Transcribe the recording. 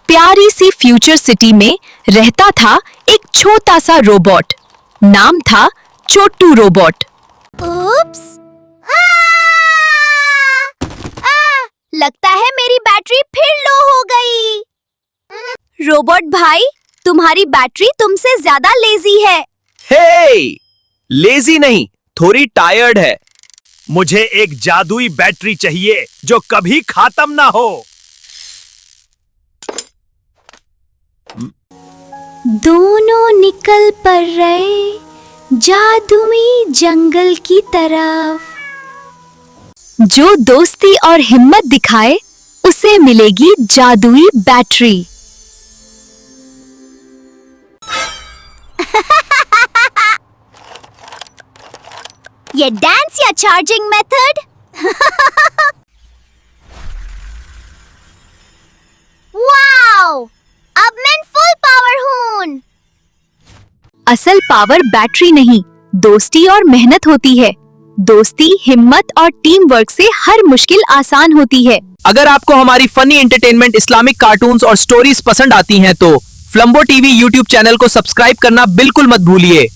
प्यारी सी future city में रहता था एक छोटा सा रोबोट। नाम था छोटू रोबोट। उप्स! लगता है मेरी बैटरी फिर लो हो गई। रोबोट भाई, तुम्हारी बैटरी तुमसे ज्यादा लेजी है। हे! लेजी नहीं, थोड़ी टायर्ड है। मुझे एक जादुई बैटरी चाहिए जो कभी खत्म ना हो। दोनों निकल पड़ रहे जादुई जंगल की तरफ। जो दोस्ती और हिम्मत दिखाए उसे मिलेगी जादुई बैटरी। ये डांस या चार्जिंग मेथड? वाओ! अब मैं फुल पावर हूँ। असल पावर बैटरी नहीं, दोस्ती और मेहनत होती है। दोस्ती, हिम्मत और टीम वर्क से हर मुश्किल आसान होती है। अगर आपको हमारी फनी एंटरटेनमेंट, इस्लामिक कार्टून्स और स्टोरीज पसंद आती हैं तो फ्लम्बो टीवी यूट्यूब चैनल को सब्सक्राइब करना बिल्कुल मत भूलिए।